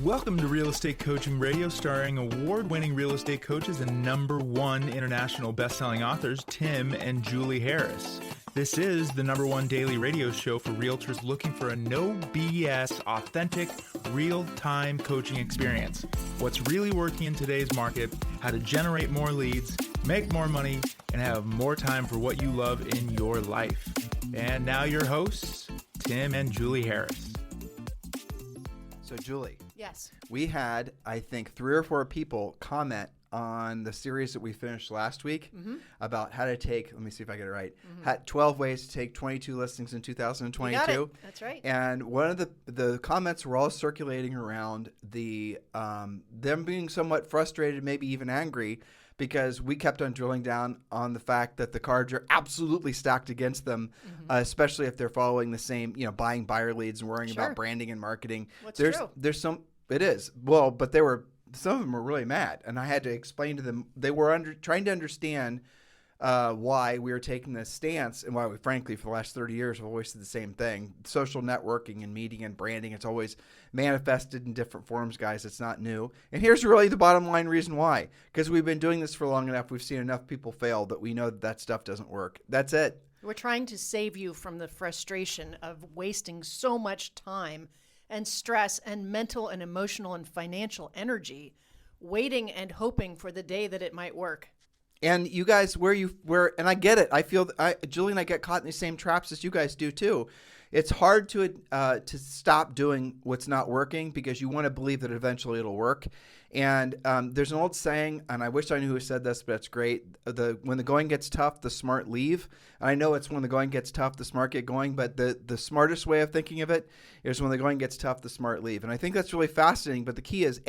Welcome to Real Estate Coaching Radio, starring award-winning real estate coaches and #1 international best-selling authors, Tim and Julie Harris. This is the #1 daily radio show for realtors looking for a no BS, authentic, real-time coaching experience. What's really working in today's market, how to generate more leads, make more money, and have more time for what you love in your life. And now your hosts, Tim and Julie Harris. So Julie. Yes. We had, I think, 3 or 4 people comment on the series that we finished last week about how to take, let me see if I get it right, 12 ways to take 22 listings in 2022. You got it. That's right. And one of the comments were all circulating around the them being somewhat frustrated, maybe even angry, because we kept on drilling down on the fact that the cards are absolutely stacked against them, especially if they're following the same, buying buyer leads and worrying about branding and marketing. There's some, it is. Well, but some of them were really mad, and I had to explain to them, they were trying to understand why we were taking this stance, and why we, frankly, for the last 30 years, have always said the same thing. Social networking and media and branding, it's always manifested in different forms, guys. It's not new. And here's really the bottom line reason why. Because we've been doing this for long enough. We've seen enough people fail that we know that stuff doesn't work. That's it. We're trying to save you from the frustration of wasting so much time and stress and mental and emotional and financial energy waiting and hoping for the day that it might work. And you guys, and I get it. I feel Julie and I get caught in the same traps as you guys do too. It's hard to stop doing what's not working because you want to believe that eventually it'll work. And there's an old saying, and I wish I knew who said this, but it's great. When the going gets tough, the smart leave. And I know it's when the going gets tough, the smart get going, but the smartest way of thinking of it is when the going gets tough, the smart leave. And I think that's really fascinating. But the key is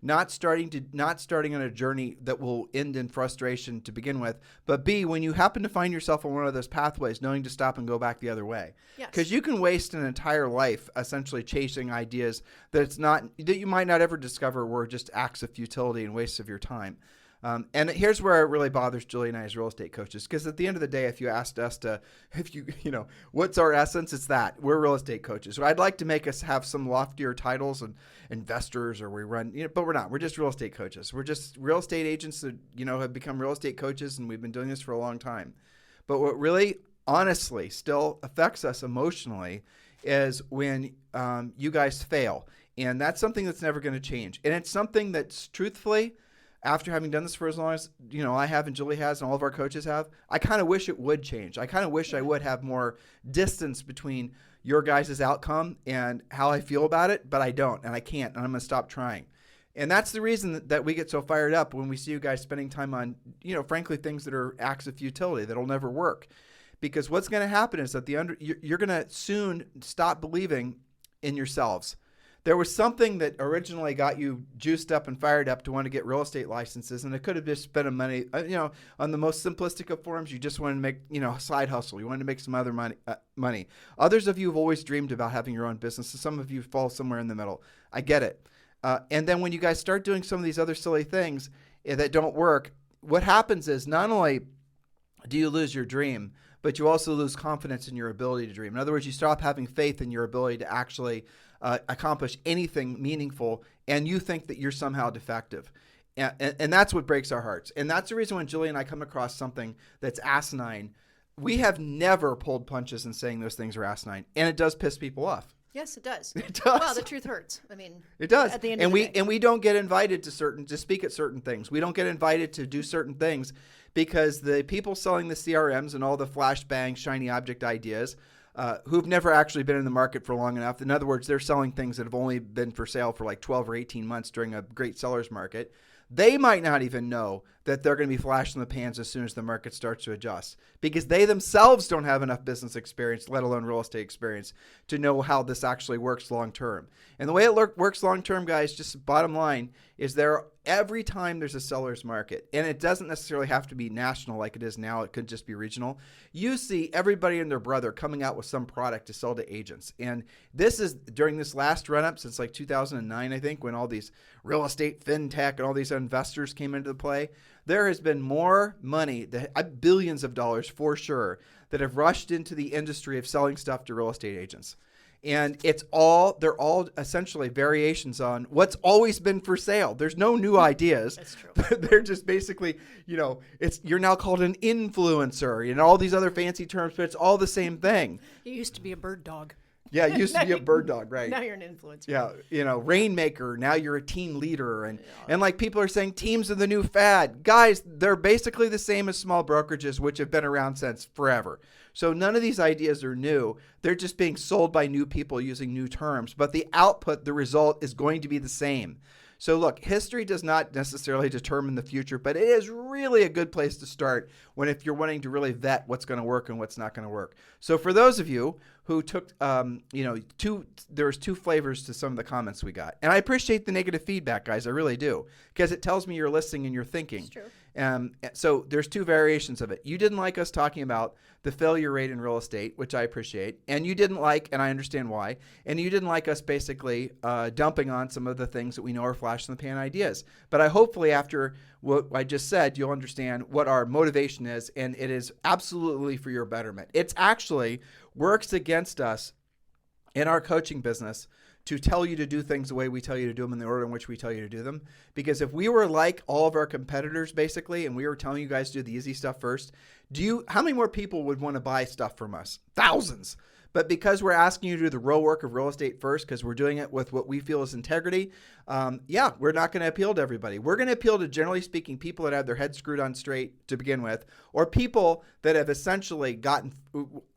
not starting on a journey that will end in frustration to begin with. But B, when you happen to find yourself on one of those pathways, knowing to stop and go back the other way. Because you can waste an entire life essentially chasing ideas that you might not ever discover were just acts of futility and wastes of your time. And here's where it really bothers Julie and I as real estate coaches, because at the end of the day, if you asked us what's our essence, it's that we're real estate coaches. So I'd like to make us have some loftier titles and investors, or we run, but we're not. We're just real estate coaches. We're just real estate agents that, have become real estate coaches, and we've been doing this for a long time. But what really, honestly, still affects us emotionally is when you guys fail. And that's something that's never going to change. And it's something that's, truthfully, after having done this for as long as, I have and Julie has and all of our coaches have, I kind of wish it would change. I kind of wish I would have more distance between your guys' outcome and how I feel about it, but I don't, and I can't, and I'm going to stop trying. And that's the reason that we get so fired up when we see you guys spending time on, frankly, things that are acts of futility that'll never work. Because what's going to happen is that you're going to soon stop believing in yourselves. There was something that originally got you juiced up and fired up to want to get real estate licenses, and it could have just been money, on the most simplistic of forms, you just wanted to make, a side hustle. You wanted to make some other money. Others of you have always dreamed about having your own business, and some of you fall somewhere in the middle. I get it. And then when you guys start doing some of these other silly things that don't work, what happens is not only do you lose your dream, but you also lose confidence in your ability to dream. In other words, you stop having faith in your ability to actually accomplish anything meaningful, and you think that you're somehow defective. And that's what breaks our hearts. And that's the reason when Julie and I come across something that's asinine, we have never pulled punches in saying those things are asinine. And it does piss people off. Yes, it does. It does. Well, the truth hurts. I mean, it does. At the end of the day. And we don't get invited to speak at certain things. We don't get invited to do certain things because the people selling the CRMs and all the flashbang, shiny object ideas, who've never actually been in the market for long enough. In other words, they're selling things that have only been for sale for like 12 or 18 months during a great seller's market. They might not even know that they're going to be flashed in the pans as soon as the market starts to adjust, because they themselves don't have enough business experience, let alone real estate experience, to know how this actually works long term. And the way it works long term, guys, just bottom line, is every time there's a seller's market, and it doesn't necessarily have to be national like it is now, it could just be regional, you see everybody and their brother coming out with some product to sell to agents. And this is during this last run-up since like 2009, I think, when all these real estate, fintech, and all these investors came into play. There has been more money, billions of dollars for sure, that have rushed into the industry of selling stuff to real estate agents. And they're all essentially variations on what's always been for sale. There's no new ideas. That's true. They're just basically, you're now called an influencer and all these other fancy terms, but it's all the same thing. You used to be a bird dog. Yeah, it used to be a bird dog, right? Now you're an influencer. Yeah, rainmaker. Now you're a team leader, and like people are saying, teams are the new fad. Guys, they're basically the same as small brokerages, which have been around since forever. So none of these ideas are new. They're just being sold by new people using new terms. But the output, the result, is going to be the same. So look, history does not necessarily determine the future, but it is really a good place to start if you're wanting to really vet what's going to work and what's not going to work. So for those of you who took, there's two flavors to some of the comments we got. And I appreciate the negative feedback, guys. I really do, because it tells me you're listening and you're thinking. It's true. So there's two variations of it. You didn't like us talking about the failure rate in real estate, which I appreciate. And you didn't like, and I understand why, and you didn't like us basically dumping on some of the things that we know are flash in the pan ideas. But hopefully after what I just said, you'll understand what our motivation is, and it is absolutely for your betterment. It's actually works against us in our coaching business to tell you to do things the way we tell you to do them in the order in which we tell you to do them. Because if we were like all of our competitors, basically, and we were telling you guys to do the easy stuff first, how many more people would want to buy stuff from us? Thousands. But because we're asking you to do the real work of real estate first, because we're doing it with what we feel is integrity, we're not going to appeal to everybody. We're going to appeal to, generally speaking, people that have their heads screwed on straight to begin with, or people that have essentially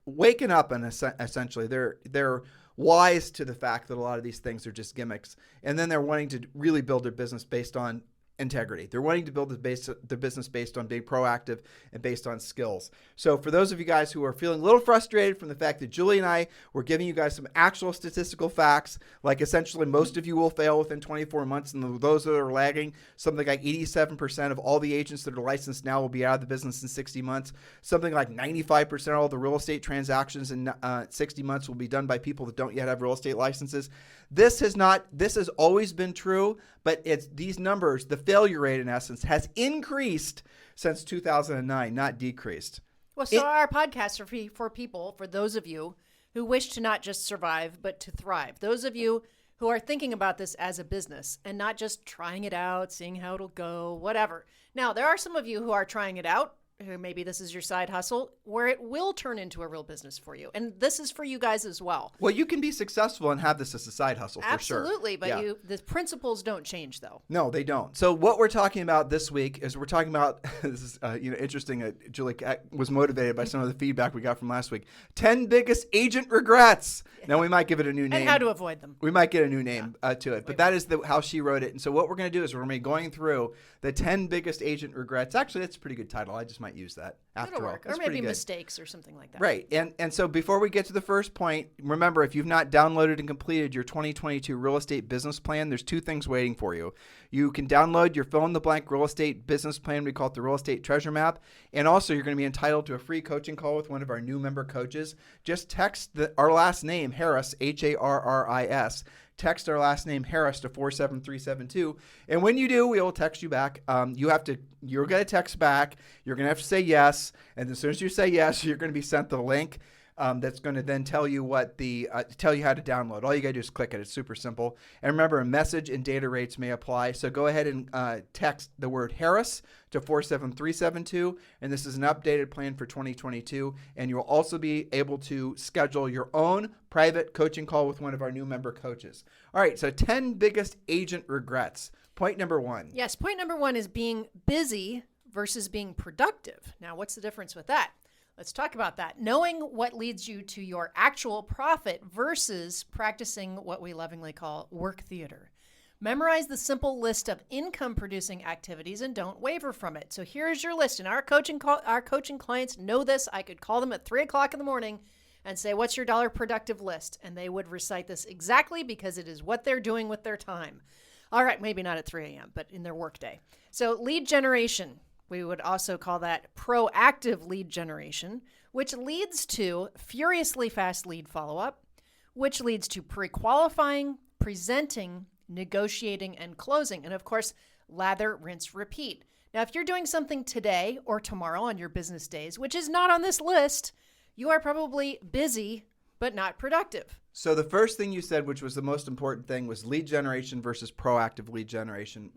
waken up and essentially they're wise to the fact that a lot of these things are just gimmicks. And then they're wanting to really build their business based on integrity. They're wanting to build their business based on being proactive and based on skills. So for those of you guys who are feeling a little frustrated from the fact that Julie and I were giving you guys some actual statistical facts, like essentially most of you will fail within 24 months, and those that are lagging, something like 87% of all the agents that are licensed now will be out of the business in 60 months. Something like 95% of all the real estate transactions in 60 months will be done by people that don't yet have real estate licenses. This has always been true, but it's these numbers, the failure rate in essence, has increased since 2009, not decreased. Well, so our podcasts are for people, for those of you who wish to not just survive, but to thrive. Those of you who are thinking about this as a business and not just trying it out, seeing how it'll go, whatever. Now, there are some of you who are trying it out, who maybe this is your side hustle, where it will turn into a real business for you. And this is for you guys as well. Well, you can be successul and have this as a side hustle for sure. Absolutely, but the principles don't change, though. No, they don't. So what we're talking about this week is we're talking about, this is interesting, Julie was motivated by some of the feedback we got from last week. 10 biggest agent regrets. Now, we might give it a new name. And how to avoid them. We might get a new name to it, but that is how she wrote it. And so what we're going to do is we're going to be going through the 10 biggest agent regrets. Actually, that's a pretty good title. I just might use that after all. Or maybe mistakes or something like that. Right. And so before we get to the first point, remember, if you've not downloaded and completed your 2022 real estate business plan, there's two things waiting for you. You can download your fill-in-the-blank real estate business plan. We call it the Real Estate Treasure Map. And also, you're going to be entitled to a free coaching call with one of our new member coaches. Just text our last name, Harris, Harris. Text our last name, Harris, to 47372. And when you do, we will text you back. You're going to text back. You're going to have to say yes. And as soon as you say yes, you're going to be sent the link that's going to then tell you tell you how to download. All you got to do is click it. It's super simple. And remember, message and data rates may apply. So go ahead and text the word Harris to 47372. And this is an updated plan for 2022. And you'll also be able to schedule your own private coaching call with one of our new member coaches. All right. So 10 biggest agent regrets. Point number one. Yes. Point number one is being busy versus being productive. Now, what's the difference with that? Let's talk about that. Knowing what leads you to your actual profit versus practicing what we lovingly call work theater. Memorize the simple list of income-producing activities and don't waver from it. So here's your list. And our coaching clients know this. I could call them at 3 o'clock in the morning and say, what's your dollar productive list? And they would recite this exactly because it is what they're doing with their time. All right, maybe not at 3 a.m., but in their workday. So lead generation. We would also call that proactive lead generation, which leads to furiously fast lead follow-up, which leads to pre-qualifying, presenting, negotiating, and closing. And of course, lather, rinse, repeat. Now, if you're doing something today or tomorrow on your business days, which is not on this list, you are probably busy but not productive. So the first thing you said, which was the most important thing, was lead generation versus proactive lead generation.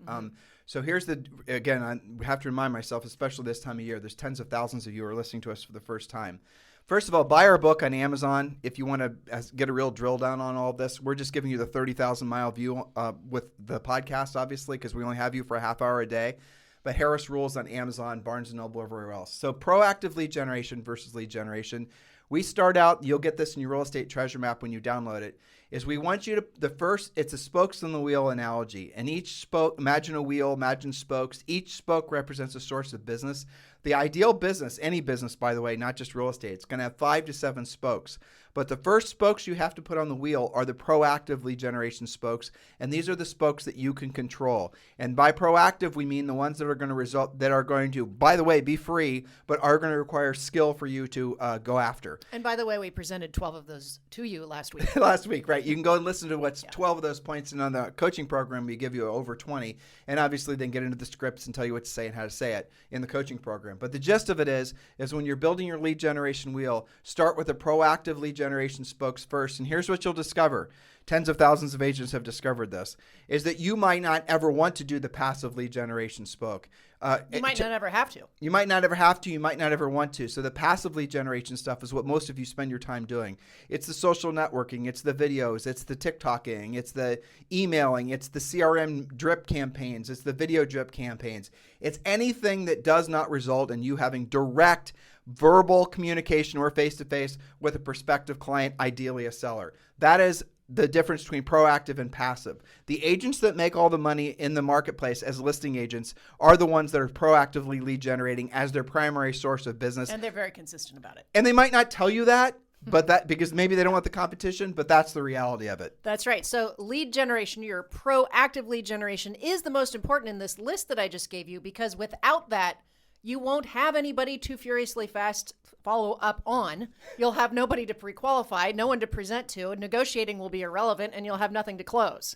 So here's again, I have to remind myself, especially this time of year, there's tens of thousands of you who are listening to us for the first time. First of all, buy our book on Amazon if you want to get a real drill down on all of this. We're just giving you the 30,000-mile view with the podcast, obviously, because we only have you for a half hour a day. But Harris Rules on Amazon, Barnes & Noble, everywhere else. So proactive lead generation versus lead generation. We start out, you'll get this in your real estate treasure map when you download it, is we want you to, it's a spokes on the wheel analogy. And each spoke, imagine a wheel, imagine spokes. Each spoke represents a source of business. The ideal business, any business, by the way, not just real estate, it's going to have 5 to 7 spokes. But the first spokes you have to put on the wheel are the proactive lead generation spokes, and these are the spokes that you can control. And by proactive, we mean the ones that are going to, by the way, be free, but are going to require skill for you to go after. And by the way, we presented 12 of those to you last week. Last week, right? You can go and listen to what's 12 of those points, and on the coaching program, we give you over 20, and obviously then get into the scripts and tell you what to say and how to say it in the coaching program. But the gist of it is when you're building your lead generation wheel, start with a proactive lead generation spokes first. And here's what you'll discover. Tens of thousands of agents have discovered this, is that you might not ever want to do the passive lead generation spoke. You might not ever have to. You might not ever have to. You might not ever want to. So the passive lead generation stuff is what most of you spend your time doing. It's the social networking. It's the videos. It's the TikToking. It's the emailing. It's the CRM drip campaigns. It's the video drip campaigns. It's anything that does not result in you having direct verbal communication or face-to-face with a prospective client, ideally a seller. That is the difference between proactive and passive. The agents that make all the money in the marketplace as listing agents are the ones that are proactively lead generating as their primary source of business. And they're very consistent about it. And they might not tell you that, but that because maybe they don't want the competition, but that's the reality of it. That's right. So lead generation, your proactive lead generation is the most important in this list that I just gave you, because without that, you won't have anybody to furiously fast follow up on. You'll have nobody to pre-qualify, no one to present to, and negotiating will be irrelevant, and you'll have nothing to close.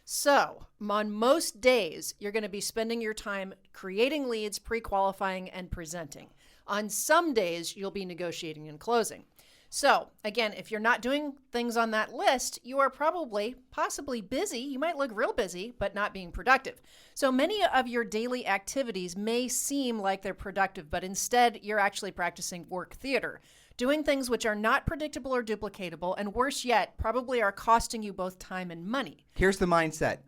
So on most days, you're going to be spending your time creating leads, pre-qualifying, and presenting. On some days, you'll be negotiating and closing. So again, if you're not doing things on that list, you are possibly busy. You might look real busy, but not being productive. So many of your daily activities may seem like they're productive, but instead you're actually practicing work theater, doing things which are not predictable or duplicatable, and worse yet, probably are costing you both time and money. Here's the mindset.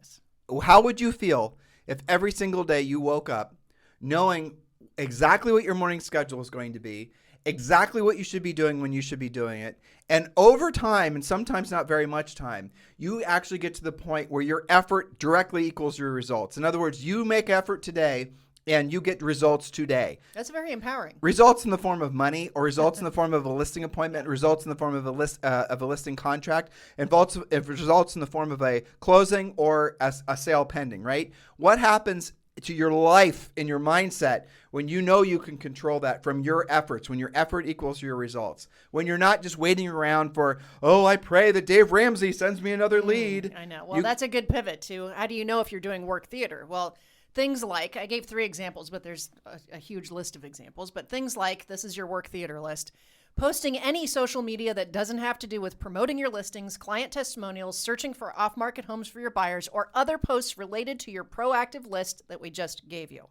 How would you feel if every single day you woke up knowing exactly what your morning schedule is going to be, exactly what you should be doing when you should be doing it, and over time, and sometimes not very much time, you actually get to the point where your effort directly equals your results. In other words, you make effort today and you get results today. That's very empowering. Results in the form of money, or results in the form of a listing appointment, results in the form of a listing contract, and results in the form of a closing or a sale pending, right? What happens to your life and your mindset when you know you can control that from your efforts, when your effort equals your results, when you're not just waiting around for, I pray that Dave Ramsey sends me another lead. I know. Well, that's a good pivot to how do you know if you're doing work theater? Well, things like, I gave 3 examples, but there's a huge list of examples, but things like, this is your work theater list. Posting any social media that doesn't have to do with promoting your listings, client testimonials, searching for off-market homes for your buyers, or other posts related to your proactive list that we just gave you.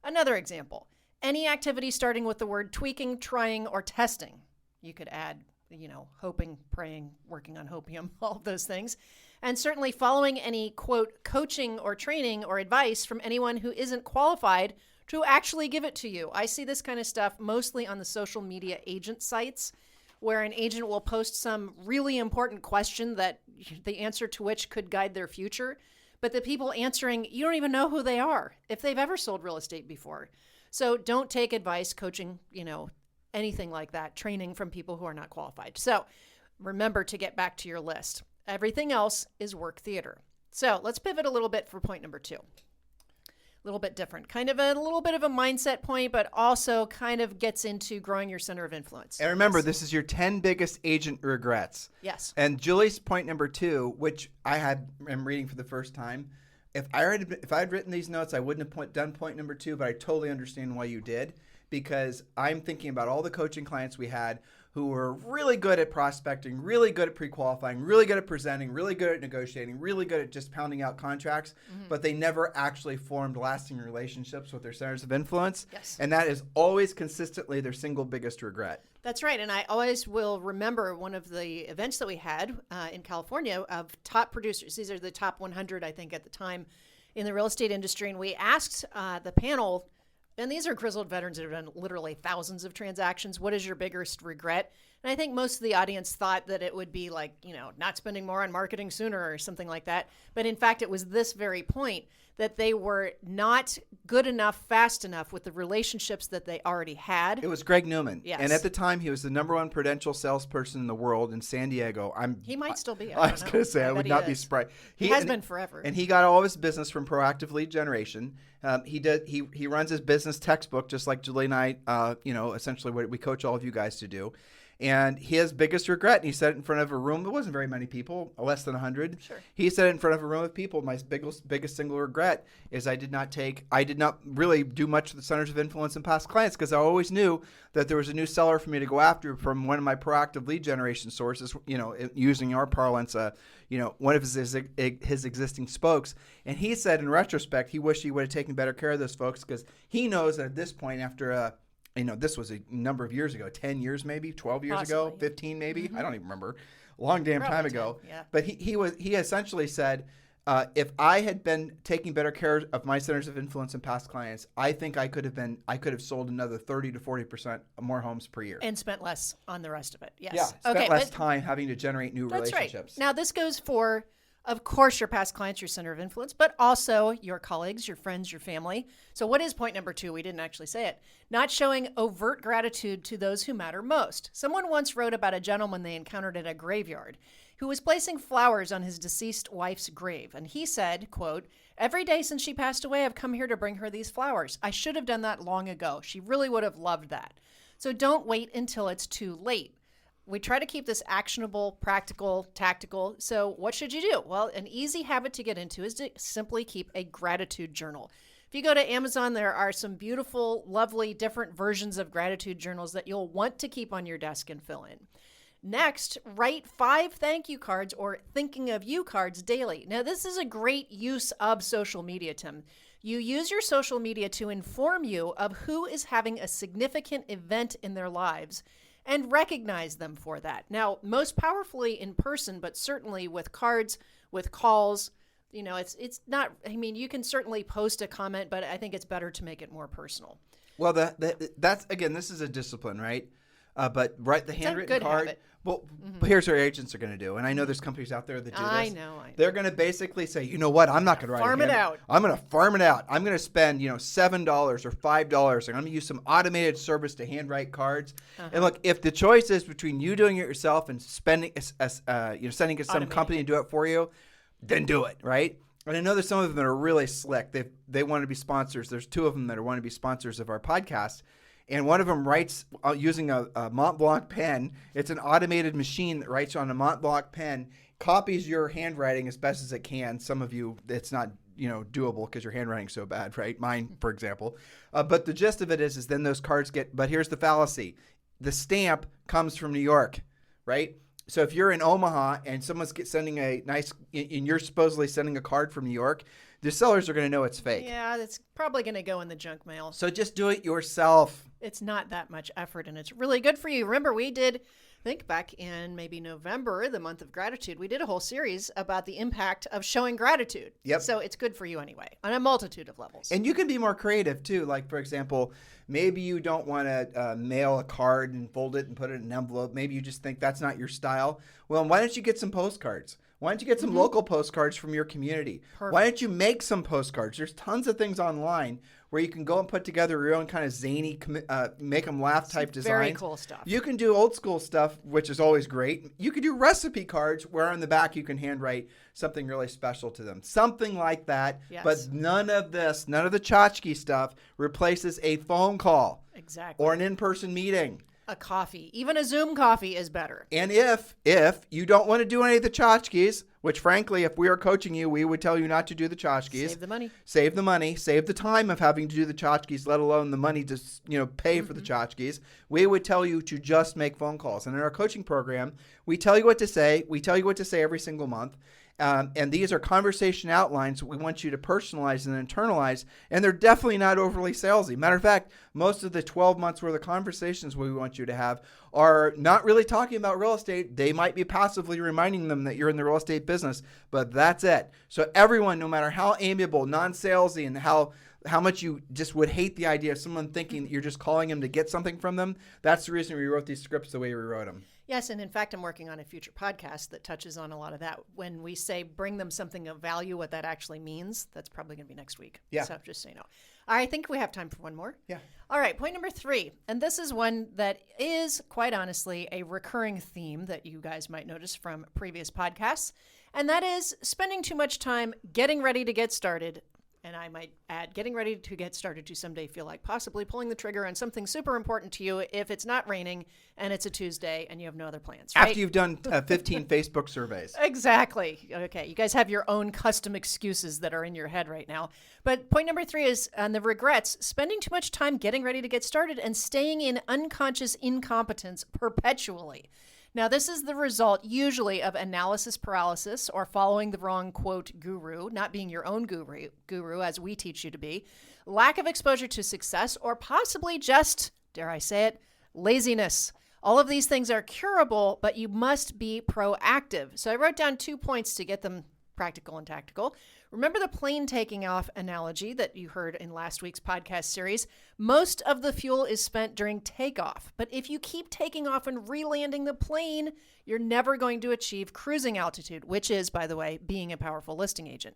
Another example, any activity starting with the word tweaking, trying, or testing. You could add, hoping, praying, working on hopium, all of those things. And certainly following any, quote, coaching or training or advice from anyone who isn't qualified to actually give it to you. I see this kind of stuff mostly on the social media agent sites, where an agent will post some really important question that the answer to which could guide their future. But the people answering, you don't even know who they are, if they've ever sold real estate before. So don't take advice, coaching, anything like that, training from people who are not qualified. So remember to get back to your list. Everything else is work theater. So let's pivot a little bit for point number 2. A little bit different, kind of a little bit of a mindset point, but also kind of gets into growing your center of influence. And remember, this is your 10 biggest agent regrets. Yes. And Julie's point number 2, which am reading for the first time. If I had written these notes, I wouldn't have done point number 2, but I totally understand why you did, because I'm thinking about all the coaching clients we had who were really good at prospecting, really good at pre-qualifying, really good at presenting, really good at negotiating, really good at just pounding out contracts, but they never actually formed lasting relationships with their centers of influence. Yes. And that is always consistently their single biggest regret. That's right. And I always will remember one of the events that we had in California of top producers. These are the top 100, I think, at the time in the real estate industry. And we asked the panel, and these are grizzled veterans that have done literally thousands of transactions, what is your biggest regret? And I think most of the audience thought that it would be like, not spending more on marketing sooner or something like that. But in fact, it was this very point that they were not good enough, fast enough with the relationships that they already had. It was Greg Newman. Yes. And at the time, he was the #1 Prudential salesperson in the world in San Diego. He might still be. I was going to say, I would not be surprised. He has been forever. And he got all of his business from proactive lead generation. He runs his business textbook, just like Julie and I, essentially what we coach all of you guys to do. And his biggest regret, and he said it in front of a room, there wasn't very many people, less than 100. Sure. He said it in front of a room of people, my biggest single regret is I did not really do much with the centers of influence and past clients, because I always knew that there was a new seller for me to go after from one of my proactive lead generation sources, using our parlance, one of his existing spokes. And he said in retrospect, he wished he would have taken better care of those folks, because he knows that at this point, after this was a number of years ago, 10 years maybe, 12 years ago, 15 maybe. I don't even remember. A long damn time ago. 10, yeah. But he essentially said, if I had been taking better care of my centers of influence and past clients, I think I could have sold another 30 to 40% more homes per year. And spent less on the rest of it. Yes. Yeah, spent less time having to generate new relationships. Right. Now, this goes for, of course, your past clients, your center of influence, but also your colleagues, your friends, your family. So what is point number 2? We didn't actually say it. Not showing overt gratitude to those who matter most. Someone once wrote about a gentleman they encountered at a graveyard who was placing flowers on his deceased wife's grave. And he said, quote, "Every day since she passed away, I've come here to bring her these flowers. I should have done that long ago. She really would have loved that." So don't wait until it's too late. We try to keep this actionable, practical, tactical. So what should you do? Well, an easy habit to get into is to simply keep a gratitude journal. If you go to Amazon, there are some beautiful, lovely, different versions of gratitude journals that you'll want to keep on your desk and fill in. Next, write 5 thank you cards or thinking of you cards daily. Now, this is a great use of social media, Tim. You use your social media to inform you of who is having a significant event in their lives and recognize them for that. Now, most powerfully in person, but certainly with cards, with calls, it's not, you can certainly post a comment, but I think it's better to make it more personal. Well, that's, again, this is a discipline, right? But write the handwritten card. Habit. Well, here's what our agents are going to do. And I know there's companies out there that do this. I know. They're going to basically say, you know what? I'm not going to write farm it out. I'm going to farm it out. I'm going to spend, $7 or $5. And I'm going to use some automated service to handwrite cards. And look, if the choice is between you doing it yourself and sending it to some company to do it for you, then do it, right? And I know there's some of them that are really slick. They want to be sponsors. There's 2 of them that want to be sponsors of our podcast. And one of them writes using a Mont Blanc pen. It's an automated machine that writes on a Mont Blanc pen, copies your handwriting as best as it can. Some of you, it's not doable because your handwriting's so bad, right? Mine, for example. But the gist of it is then those cards but here's the fallacy. The stamp comes from New York, right? So if you're in Omaha and someone's sending and you're supposedly sending a card from New York, the sellers are going to know it's fake. Yeah, it's probably going to go in the junk mail. So just do it yourself. It's not that much effort, and it's really good for you. Remember, we did, I think back in maybe November, the month of gratitude, we did a whole series about the impact of showing gratitude. Yep. So it's good for you anyway, on a multitude of levels. And you can be more creative, too. Like, for example, maybe you don't want to mail a card and fold it and put it in an envelope. Maybe you just think that's not your style. Well, why don't you get some postcards? Why don't you get some local postcards from your community? Perfect. Why don't you make some postcards? There's tons of things online where you can go and put together your own kind of zany, make them laugh type designs. Very cool stuff. You can do old school stuff, which is always great. You can do recipe cards where on the back you can handwrite something really special to them. Something like that. Yes. But none of the tchotchke stuff replaces a phone call. Exactly. Or an in-person meeting. A coffee. Even a Zoom coffee is better. And if you don't want to do any of the tchotchkes, which frankly, if we are coaching you, we would tell you not to do the tchotchkes. Save the money. Save the money. Save the time of having to do the tchotchkes, let alone the money to pay for the tchotchkes. We would tell you to just make phone calls. And in our coaching program, we tell you what to say. We tell you what to say every single month. And these are conversation outlines we want you to personalize and internalize, and they're definitely not overly salesy. Matter of fact, most of the 12 months worth of conversations we want you to have are not really talking about real estate. They might be passively reminding them that you're in the real estate business, but that's it. So everyone, no matter how amiable, non-salesy, and how much you just would hate the idea of someone thinking that you're just calling them to get something from them, that's the reason we wrote these scripts the way we wrote them. Yes, and in fact, I'm working on a future podcast that touches on a lot of that. When we say bring them something of value, what that actually means, that's probably going to be next week. Yeah. So just so you know. I think we have time for one more. Yeah. All right, point number 3. And this is one that is, quite honestly, a recurring theme that you guys might notice from previous podcasts. And that is spending too much time getting ready to get started. And I might add, getting ready to get started to someday feel like possibly pulling the trigger on something super important to you if it's not raining and it's a Tuesday and you have no other plans, right? After you've done 15 Facebook surveys. Exactly. Okay, you guys have your own custom excuses that are in your head right now. But point number 3 is on the regrets, spending too much time getting ready to get started and staying in unconscious incompetence perpetually. Now, this is the result usually of analysis paralysis or following the wrong, quote, guru, not being your own guru as we teach you to be, lack of exposure to success, or possibly just, dare I say it, laziness. All of these things are curable, but you must be proactive. So I wrote down 2 points to get them practical and tactical. Remember the plane taking off analogy that you heard in last week's podcast series? Most of the fuel is spent during takeoff, but if you keep taking off and re-landing the plane, you're never going to achieve cruising altitude, which is, by the way, being a powerful listing agent.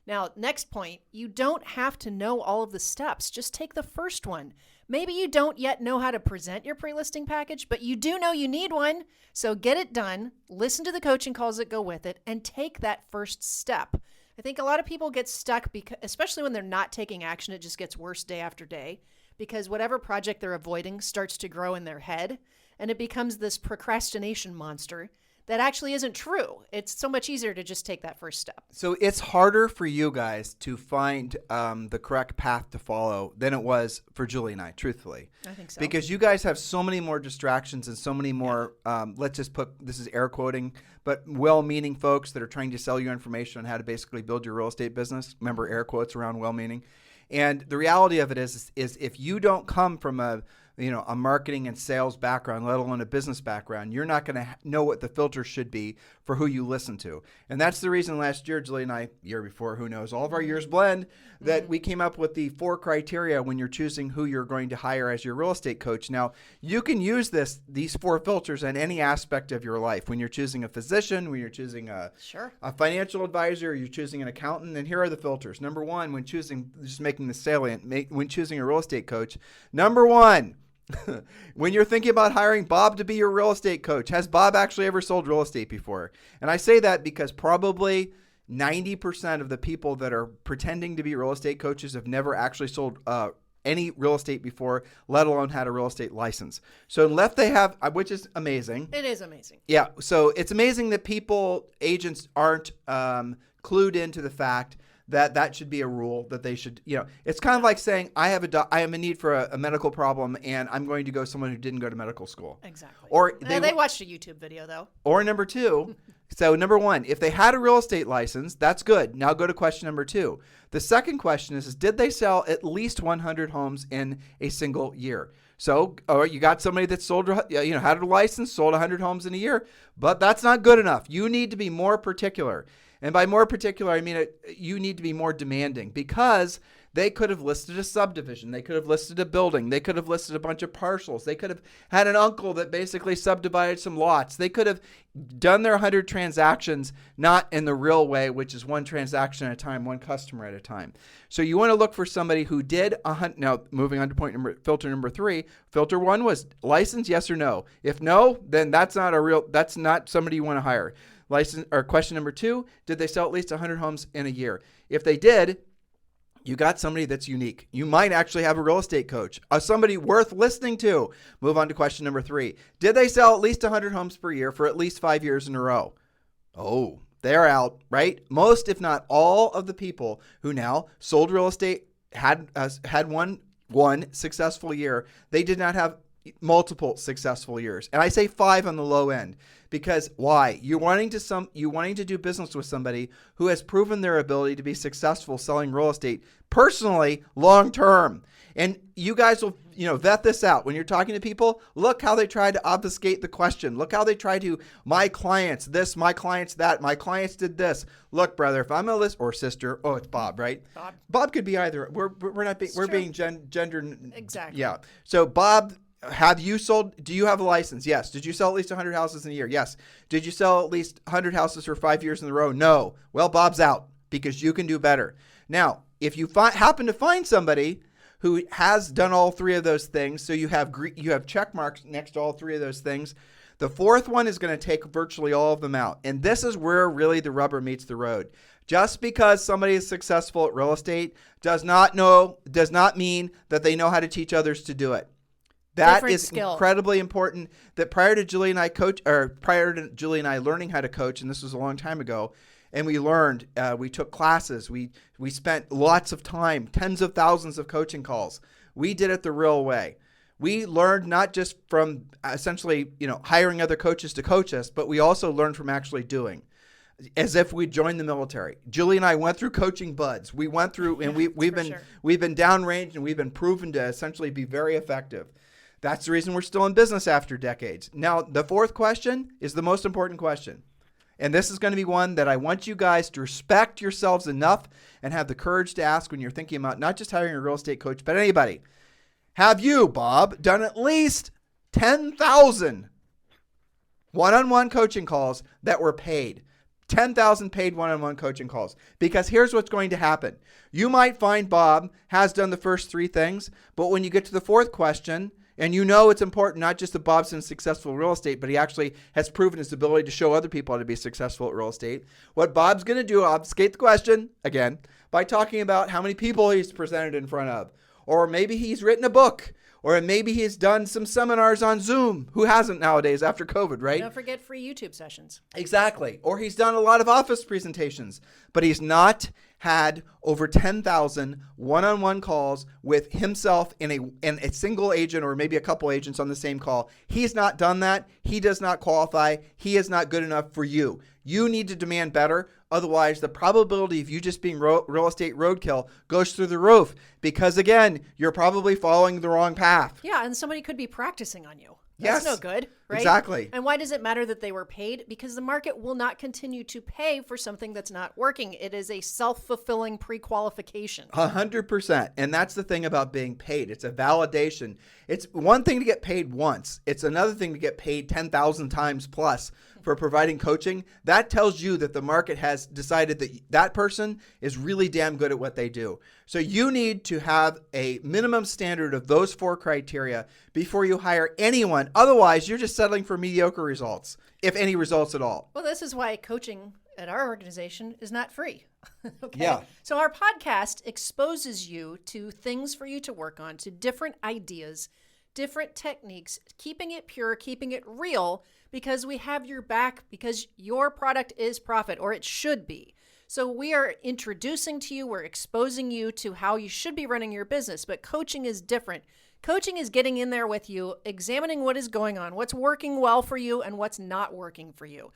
Now, next point, you don't have to know all of the steps. Just take the first one. Maybe you don't yet know how to present your pre-listing package, but you do know you need one. So get it done, listen to the coaching calls that go with it, and take that first step. I think a lot of people get stuck, because, especially when they're not taking action, it just gets worse day after day, because whatever project they're avoiding starts to grow in their head, and it becomes this procrastination monster that actually isn't true. It's so much easier to just take that first step. So it's harder for you guys to find the correct path to follow than it was for Julie and I, truthfully. I think so. Because you guys have so many more distractions and so many more, let's just put, this is air quoting, but well-meaning folks that are trying to sell you information on how to basically build your real estate business. Remember air quotes around well-meaning. And the reality of it is if you don't come from a marketing and sales background, let alone a business background, you're not going to know what the filter should be for who you listen to. And that's the reason last year, Julie and I, year before, who knows, all of our years blend, that we came up with the 4 criteria when you're choosing who you're going to hire as your real estate coach. Now, you can use these 4 filters in any aspect of your life. When you're choosing a physician, when you're choosing a financial advisor, you're choosing an accountant, and here are the filters. Number 1, when choosing, just making the salient, when choosing a real estate coach, number 1, when you're thinking about hiring Bob to be your real estate coach, has Bob actually ever sold real estate before? And I say that because probably 90% of the people that are pretending to be real estate coaches have never actually sold any real estate before, let alone had a real estate license. So unless they have, which is amazing. It is amazing. Yeah. So it's amazing that agents aren't clued into the fact that should be a rule, that they should, it's kind of like saying, I have a need for a medical problem and I'm going to go someone who didn't go to medical school. Exactly. Or they watched a YouTube video though. Or number 2, so number 1, if they had a real estate license, that's good. Now go to question number 2. The second question is did they sell at least 100 homes in a single year? So, you got somebody that sold, had a license, sold 100 homes in a year, but that's not good enough. You need to be more particular. And by more particular, I mean you need to be more demanding, because they could have listed a subdivision. They could have listed a building. They could have listed a bunch of parcels. They could have had an uncle that basically subdivided some lots. They could have done their 100 transactions, not in the real way, which is 1 transaction at a time, 1 customer at a time. So you want to look for somebody who did now, moving on to filter number 3. Filter 1 was license, yes or no. If no, then that's not somebody you want to hire. Question number 2, did they sell at least 100 homes in a year? If they did, you got somebody that's unique. You might actually have a real estate coach, somebody worth listening to. Move on to question number 3. Did they sell at least 100 homes per year for at least 5 years in a row? Oh, They're out, right? Most, if not all, of the people who now sold real estate had one successful year. They did not have multiple successful years. And I say 5 on the low end because why? You're wanting to do business with somebody who has proven their ability to be successful selling real estate personally long term. And you guys will, vet this out. When you're talking to people, look how they try to obfuscate the question. Look how they try to, my clients this, my clients that, my clients did this. Look, brother, if I'm a list or sister, it's Bob, right? Bob could be either. We're being gender. Exactly. Yeah. So Bob, do you have a license? Yes. Did you sell at least 100 houses in a year? Yes. Did you sell at least 100 houses for 5 years in a row? No. Well, Bob's out because you can do better. Now, if you happen to find somebody who has done all 3 of those things, so you have check marks next to all 3 of those things, the 4th one is going to take virtually all of them out. And this is where really the rubber meets the road. Just because somebody is successful at real estate does not mean that they know how to teach others to do it. That is incredibly important. That prior to Julie and I learning how to coach, and this was a long time ago, and we learned, we took classes, we spent lots of time, tens of thousands of coaching calls. We did it the real way. We learned not just from essentially, hiring other coaches to coach us, but we also learned from actually doing, as if we joined the military. Julie and I went through coaching buds. We went through, and we've been downranged, and we've been proven to essentially be very effective. That's the reason we're still in business after decades. Now, the 4th question is the most important question. And this is going to be one that I want you guys to respect yourselves enough and have the courage to ask when you're thinking about not just hiring a real estate coach, but anybody. Have you, Bob, done at least 10,000 one-on-one coaching calls that were paid? 10,000 paid one-on-one coaching calls. Because here's what's going to happen. You might find Bob has done the first 3 things, but when you get to the 4th question, and it's important not just that Bob's in successful real estate, but he actually has proven his ability to show other people how to be successful at real estate. What Bob's going to do, obfuscate the question, again, by talking about how many people he's presented in front of. Or maybe he's written a book. Or maybe he's done some seminars on Zoom. Who hasn't nowadays after COVID, right? Don't forget free YouTube sessions. Exactly. Or he's done a lot of office presentations. But he's not had over 10,000 one-on-one calls with himself and a single agent or maybe a couple agents on the same call. He's not done that. He does not qualify. He is not good enough for you. You need to demand better. Otherwise, the probability of you just being real estate roadkill goes through the roof because, again, you're probably following the wrong path. Yeah, and somebody could be practicing on you. Yes. That's no good, right? Exactly. And why does it matter that they were paid? Because the market will not continue to pay for something that's not working. It is a self-fulfilling pre-qualification. 100%. And that's the thing about being paid. It's a validation. It's one thing to get paid once. It's another thing to get paid 10,000 times plus for providing coaching. That tells you that the market has decided that that person is really damn good at what they do. So you need to have a minimum standard of those 4 criteria before you hire anyone. Otherwise, you're just settling for mediocre results, if any results at all. Well, this is why coaching at our organization is not free. Okay. Yeah. So our podcast exposes you to things for you to work on, to different ideas, different techniques, keeping it pure, keeping it real, because we have your back, because your product is profit, or it should be. So we are introducing to you, we're exposing you to how you should be running your business, but coaching is different. Coaching is getting in there with you, examining what is going on, what's working well for you and what's not working for you.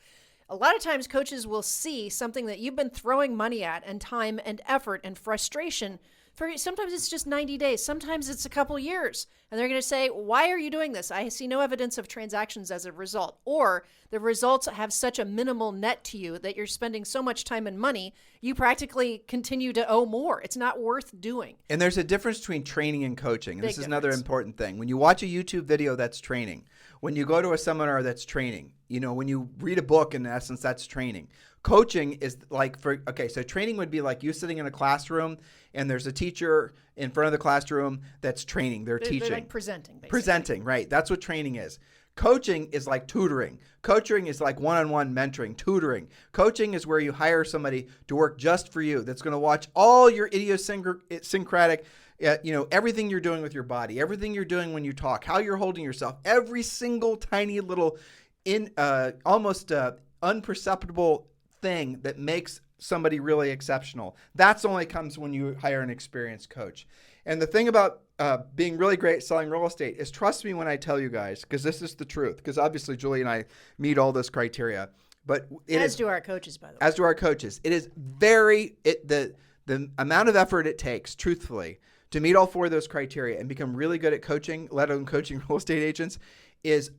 A lot of times coaches will see something that you've been throwing money at and time and effort and frustration for. Sometimes it's just 90 days. Sometimes it's a couple years. And they're going to say, why are you doing this? I see no evidence of transactions as a result. Or the results have such a minimal net to you that you're spending so much time and money, you practically continue to owe more. It's not worth doing. And there's a difference between training and coaching. And this is another important thing. When you watch a YouTube video, that's training. When you go to a seminar, that's training. When you read a book, in essence, that's training. Coaching is so training would be like you sitting in a classroom and there's a teacher in front of the classroom that's training. They're teaching. They're like presenting, basically. Presenting, right. That's what training is. Coaching is like tutoring. Coaching is like one-on-one mentoring, tutoring. Coaching is where you hire somebody to work just for you that's going to watch all your idiosyncratic, everything you're doing with your body, everything you're doing when you talk, how you're holding yourself, every single tiny little almost unperceptible thing that makes somebody really exceptional. That's only comes when you hire an experienced coach. And the thing about being really great at selling real estate is, trust me when I tell you guys, because this is the truth, because obviously Julie and I meet all this criteria. But as do our coaches, by the way. As do our coaches. It is the amount of effort it takes, truthfully, to meet all 4 of those criteria and become really good at coaching, let alone coaching real estate agents, is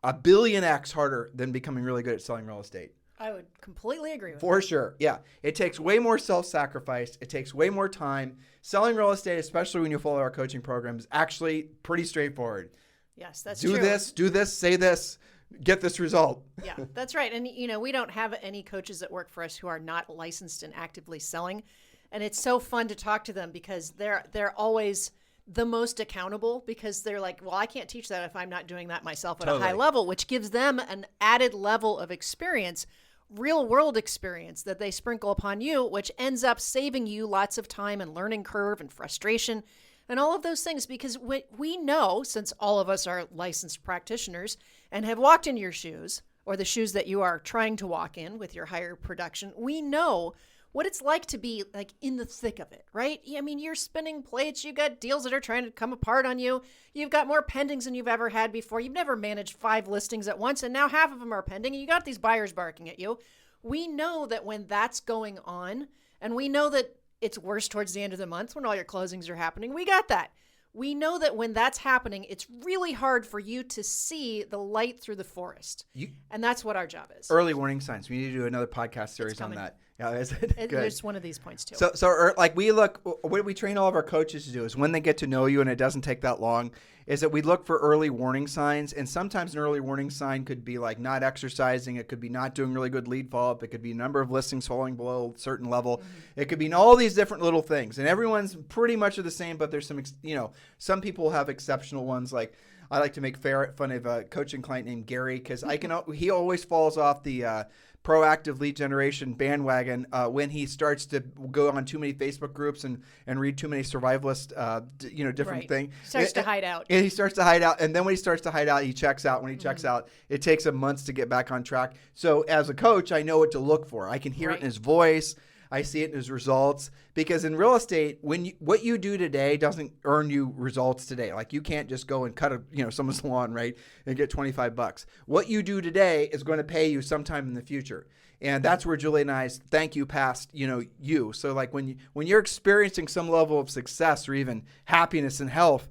a billion X harder than becoming really good at selling real estate. I would completely agree with For that. sure. Yeah. It takes way more self-sacrifice. It takes way more time. Selling real estate, especially when you follow our coaching program, is actually pretty straightforward. Yes, that's true. Do this, say this, get this result. Yeah, that's right. And, we don't have any coaches that work for us who are not licensed and actively selling. And it's so fun to talk to them because they're always the most accountable, because they're like, well, I can't teach that if I'm not doing that myself at a high level, which gives them an added level of experience, real world experience that they sprinkle upon you, which ends up saving you lots of time and learning curve and frustration and all of those things. Because we know, since all of us are licensed practitioners and have walked in your shoes, or the shoes that you are trying to walk in with your higher production, we know what it's like to be like in the thick of it, right? I mean, you're spinning plates. You've got deals that are trying to come apart on you. You've got more pendings than you've ever had before. You've never managed 5 listings at once, and now half of them are pending, and you got these buyers barking at you. We know that when that's going on, and we know that it's worse towards the end of the month when all your closings are happening, we got that. We know that when that's happening, it's really hard for you to see the light through the forest. And that's what our job is. Early warning signs. We need to do another podcast series on that. Yeah, is it? Good. There's one of these points too. So like what we train all of our coaches to do is, when they get to know you, and it doesn't take that long, is that we look for early warning signs. And sometimes an early warning sign could be like not exercising. It could be not doing really good lead follow-up. It could be a number of listings falling below a certain level. Mm-hmm. It could be all these different little things. And everyone's pretty much the same, but there's some people have exceptional ones. Like, I like to make fun of a coaching client named Gary, because he always falls off the proactive lead generation bandwagon when he starts to go on too many Facebook groups and read too many survivalist, different things. Starts to hide out. And he starts to hide out. And then when he starts to hide out, he checks out. When he checks out, it takes him months to get back on track. So as a coach, I know what to look for. I can hear it in his voice. I see it in his results, because in real estate, what you do today doesn't earn you results today. Like, you can't just go and cut someone's lawn, right, and get $25. What you do today is going to pay you sometime in the future. And that's where Julie and I's thank you past, you. So like when you're experiencing some level of success or even happiness and health,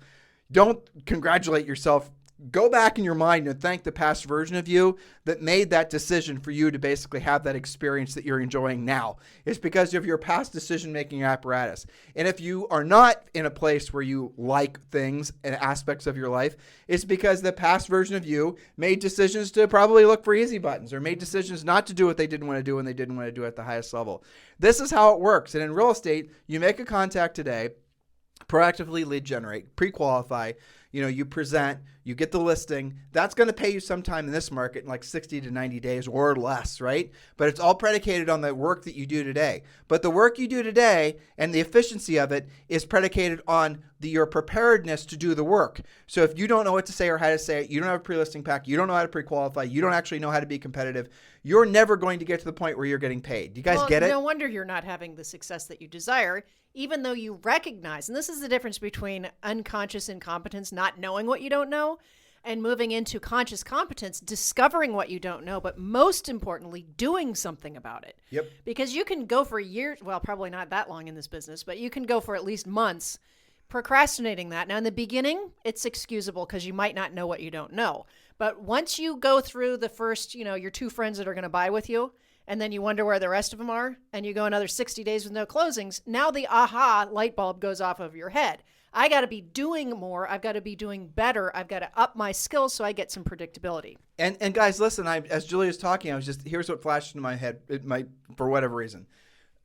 don't congratulate yourself. Go back in your mind and thank the past version of you that made that decision for you to basically have that experience that you're enjoying now. It's because of your past decision-making apparatus. And if you are not in a place where you like things and aspects of your life, it's because the past version of you made decisions to probably look for easy buttons, or made decisions not to do what they didn't want to do when they didn't want to do it at the highest level. This is how it works. And in real estate, you make a contact today, proactively lead generate, pre-qualify, you present, you get the listing. That's going to pay you sometime in this market in like 60 to 90 days or less, right? But it's all predicated on the work that you do today. But the work you do today and the efficiency of it is predicated on your preparedness to do the work. So if you don't know what to say or how to say it, you don't have a pre-listing pack, you don't know how to pre-qualify, you don't actually know how to be competitive, you're never going to get to the point where you're getting paid. Do you guys get it? No wonder you're not having the success that you desire, even though you recognize, and this is the difference between unconscious incompetence, not knowing what you don't know, and moving into conscious competence, discovering what you don't know, but most importantly, doing something about it. Yep. Because you can go for years, well, probably not that long in this business, but you can go for at least months procrastinating that. Now, in the beginning, it's excusable because you might not know what you don't know. But once you go through the first, your 2 friends that are going to buy with you, and then you wonder where the rest of them are, and you go another 60 days with no closings, now the aha light bulb goes off of your head. I got to be doing more. I've got to be doing better. I've got to up my skills so I get some predictability. And guys, listen, as Julie was talking, here's what flashed into my head, for whatever reason.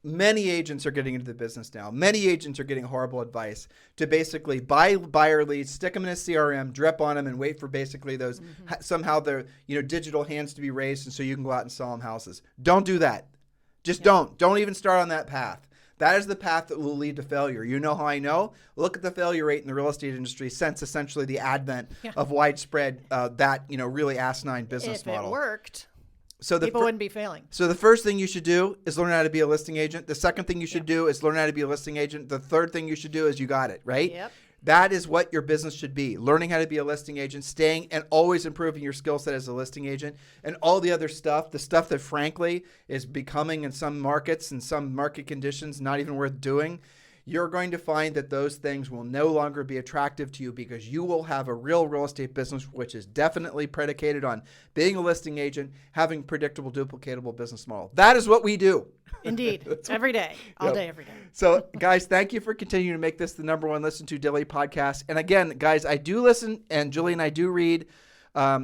Many agents are getting into the business now. Many agents are getting horrible advice to basically buy buyer leads, stick them in a CRM, drip on them, and wait for basically those somehow their digital hands to be raised, and so you can go out and sell them houses. Don't do that. Just don't. Don't even start on that path. That is the path that will lead to failure. You know how I know? Look at the failure rate in the real estate industry since essentially the advent of widespread really asinine business model. If it worked. So people wouldn't be failing. So the first thing you should do is learn how to be a listing agent. The second thing you should do is learn how to be a listing agent. The third thing you should do is you got it, right? Yep. That is what your business should be. Learning how to be a listing agent, staying and always improving your skill set as a listing agent, and all the other stuff, the stuff that frankly is becoming in some markets and some market conditions not even worth doing. You're going to find that those things will no longer be attractive to you because you will have a real estate business, which is definitely predicated on being a listing agent, having predictable, duplicatable business model. That is what we do. Indeed. Every day. All day, every day. So, guys, thank you for continuing to make this the number one listened to daily podcast. And again, guys, I do listen, and Julie and I do read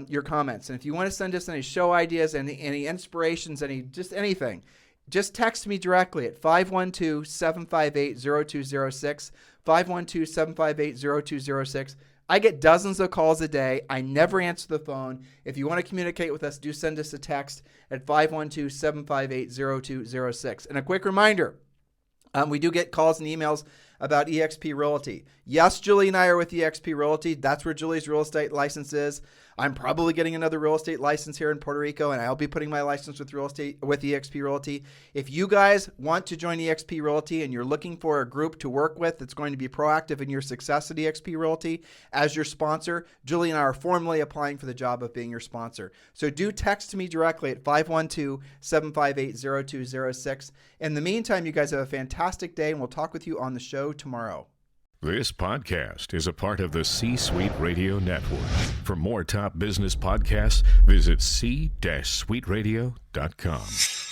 your comments. And if you want to send us any show ideas, any inspirations, anything, just text me directly at 512-758-0206, 512-758-0206. I get dozens of calls a day. I never answer the phone. If you want to communicate with us, do send us a text at 512-758-0206. And a quick reminder, we do get calls and emails about eXp Realty. Yes, Julie and I are with eXp Realty. That's where Julie's real estate license is. I'm probably getting another real estate license here in Puerto Rico, and I'll be putting my license with eXp Realty. If you guys want to join eXp Realty and you're looking for a group to work with that's going to be proactive in your success at eXp Realty as your sponsor, Julie and I are formally applying for the job of being your sponsor. So do text me directly at 512-758-0206. In the meantime, you guys have a fantastic day, and we'll talk with you on the show tomorrow. This podcast is a part of the C-Suite Radio Network. For more top business podcasts, visit c-suiteradio.com.